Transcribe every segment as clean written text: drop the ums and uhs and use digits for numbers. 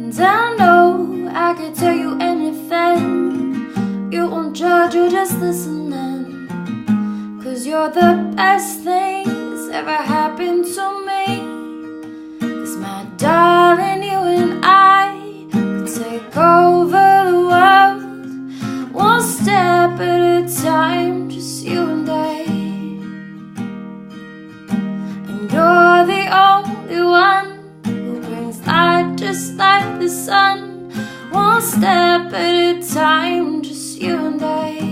And I know I could tell you anything. You won't judge, you'll just listen then. 'Cause you're the best thing that's ever happened to me. 'Cause my darling, you and I could take over the world, one step at a time, just you and I. And you're the only one who brings light just like the sun, one step at a time, just you and I.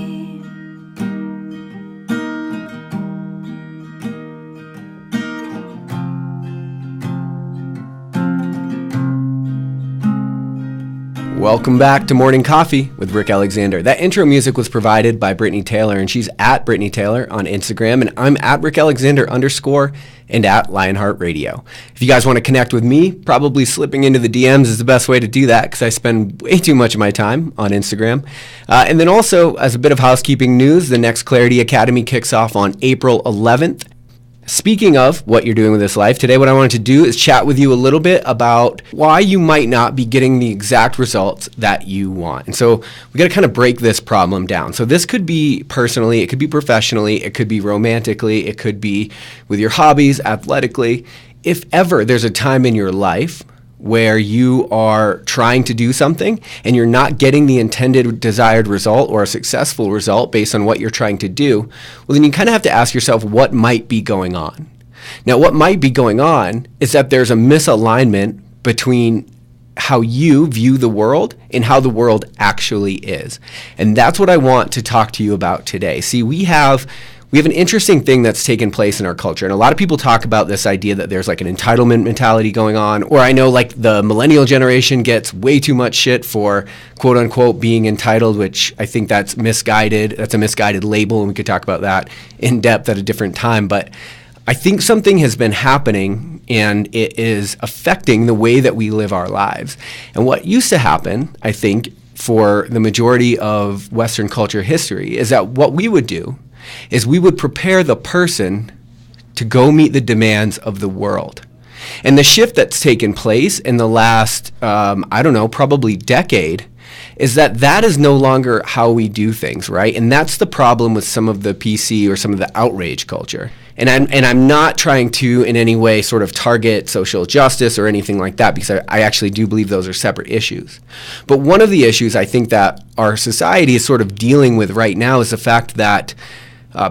Welcome back to Morning Coffee with Rick Alexander. That intro music was provided by Brittany Taylor, and she's at Brittany Taylor on Instagram, and I'm at Rick Alexander _ and at Lionheart Radio. If you guys want to connect with me, probably slipping into the DMs is the best way to do that because I spend way too much of my time on Instagram. And then also, as a bit of housekeeping news, the Next Clarity Academy kicks off on April 11th. Speaking of what you're doing with this life, today what I wanted to do is chat with you a little bit about why you might not be getting the exact results that you want. And so we got to kind of break this problem down. So this could be personally, it could be professionally, it could be romantically, it could be with your hobbies, athletically. If ever there's a time in your life where you are trying to do something and you're not getting the intended desired result or a successful result based on what you're trying to do, well, then you kind of have to ask yourself what might be going on. Now, what might be going on is that there's a misalignment between how you view the world and how the world actually is. And that's what I want to talk to you about today. See, we have an interesting thing that's taken place in our culture. And a lot of people talk about this idea that there's like an entitlement mentality going on, or I know like the millennial generation gets way too much shit for quote unquote being entitled, which I think that's misguided. That's a misguided label, and we could talk about that in depth at a different time. But I think something has been happening and it is affecting the way that we live our lives. And what used to happen, I think, for the majority of Western culture history is that what we would do is we would prepare the person to go meet the demands of the world. And the shift that's taken place in the last, probably decade, is that is no longer how we do things, right? And that's the problem with some of the PC or some of the outrage culture. And I'm not trying to in any way sort of target social justice or anything like that, because I actually do believe those are separate issues. But one of the issues I think that our society is sort of dealing with right now is the fact that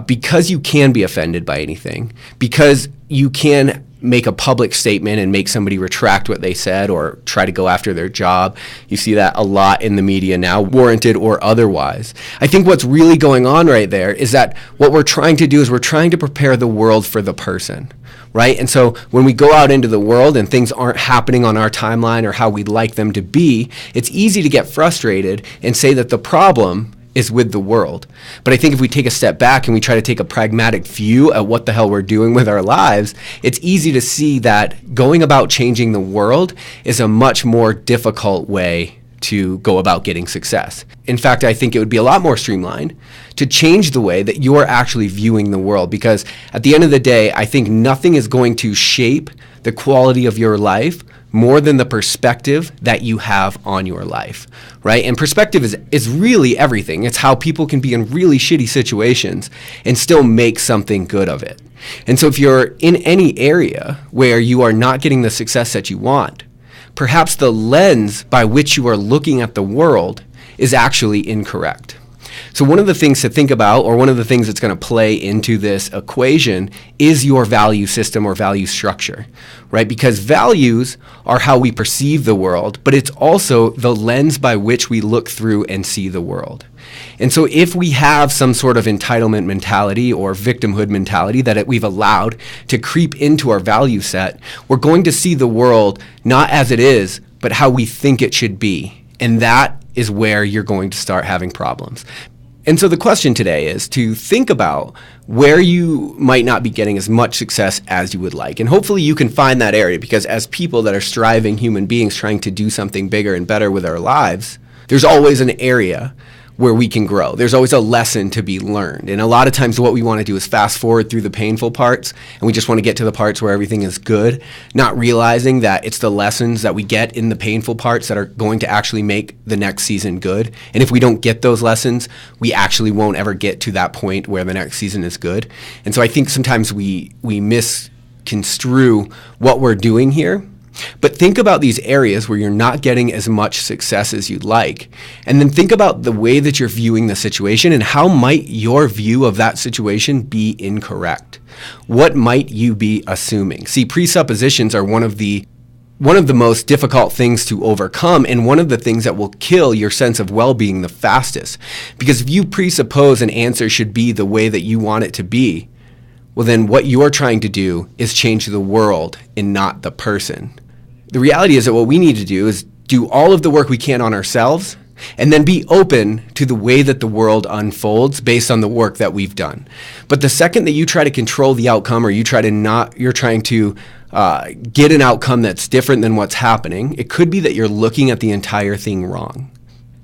because you can be offended by anything, because you can make a public statement and make somebody retract what they said or try to go after their job. You see that a lot in the media now, warranted or otherwise. I think what's really going on right there is that what we're trying to do is we're trying to prepare the world for the person, right? And so when we go out into the world and things aren't happening on our timeline or how we'd like them to be, it's easy to get frustrated and say that the problem is with the world. But I think if we take a step back and we try to take a pragmatic view at what the hell we're doing with our lives, it's easy to see that going about changing the world is a much more difficult way to go about getting success. In fact, I think it would be a lot more streamlined to change the way that you're actually viewing the world, because at the end of the day, I think nothing is going to shape the quality of your life more than the perspective that you have on your life, right? And perspective is really everything. It's how people can be in really shitty situations and still make something good of it. And so if you're in any area where you are not getting the success that you want, perhaps the lens by which you are looking at the world is actually incorrect. So one of the things to think about, or one of the things that's going to play into this equation, is your value system or value structure, right? Because values are how we perceive the world, but it's also the lens by which we look through and see the world. And so if we have some sort of entitlement mentality or victimhood mentality that we've allowed to creep into our value set, we're going to see the world not as it is, but how we think it should be. And that is where you're going to start having problems. And so the question today is to think about where you might not be getting as much success as you would like. And hopefully you can find that area, because as people that are striving human beings trying to do something bigger and better with our lives, there's always an area where we can grow. There's always a lesson to be learned. And a lot of times what we want to do is fast forward through the painful parts, and we just want to get to the parts where everything is good, not realizing that it's the lessons that we get in the painful parts that are going to actually make the next season good. And if we don't get those lessons, we actually won't ever get to that point where the next season is good. And so I think sometimes we misconstrue what we're doing here. But think about these areas where you're not getting as much success as you'd like. And then think about the way that you're viewing the situation and how might your view of that situation be incorrect? What might you be assuming? See, presuppositions are one of the most difficult things to overcome, and one of the things that will kill your sense of well-being the fastest. Because if you presuppose an answer should be the way that you want it to be, well then what you're trying to do is change the world and not the person. The reality is that what we need to do is do all of the work we can on ourselves and then be open to the way that the world unfolds based on the work that we've done. But the second that you try to control the outcome, or you're trying to get an outcome that's different than what's happening, it could be that you're looking at the entire thing wrong.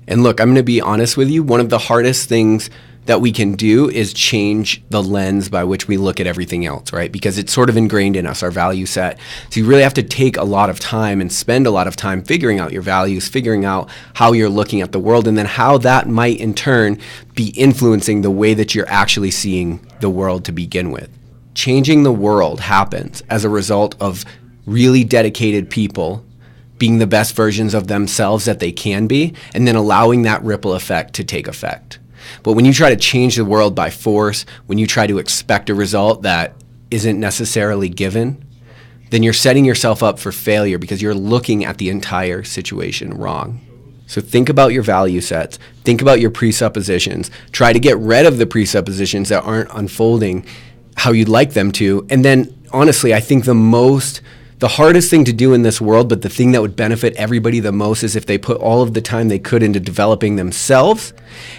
And look, I'm going to be honest with you, one of the hardest things that we can do is change the lens by which we look at everything else, right? Because it's sort of ingrained in us, our value set. So you really have to take a lot of time and spend a lot of time figuring out your values, figuring out how you're looking at the world, and then how that might in turn be influencing the way that you're actually seeing the world to begin with. Changing the world happens as a result of really dedicated people being the best versions of themselves that they can be, and then allowing that ripple effect to take effect. But when you try to change the world by force, when you try to expect a result that isn't necessarily given, then you're setting yourself up for failure because you're looking at the entire situation wrong. So think about your value sets. Think about your presuppositions. Try to get rid of the presuppositions that aren't unfolding how you'd like them to. And then, honestly, I think the hardest thing to do in this world, but the thing that would benefit everybody the most, is if they put all of the time they could into developing themselves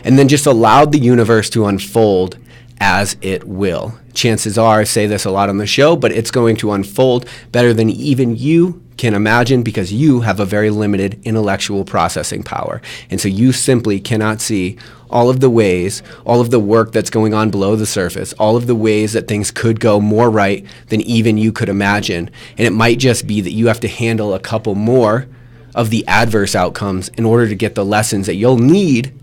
and then just allowed the universe to unfold as it will. Chances are, I say this a lot on the show, but it's going to unfold better than even you can imagine, because you have a very limited intellectual processing power. And so you simply cannot see all of the ways, all of the work that's going on below the surface, all of the ways that things could go more right than even you could imagine. And it might just be that you have to handle a couple more of the adverse outcomes in order to get the lessons that you'll need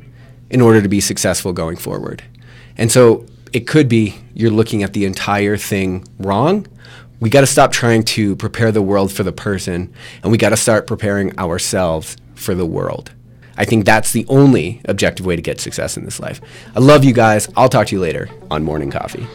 in order to be successful going forward. And so it could be you're looking at the entire thing wrong. We got to stop trying to prepare the world for the person, and we got to start preparing ourselves for the world. I think that's the only objective way to get success in this life. I love you guys. I'll talk to you later on Morning Coffee.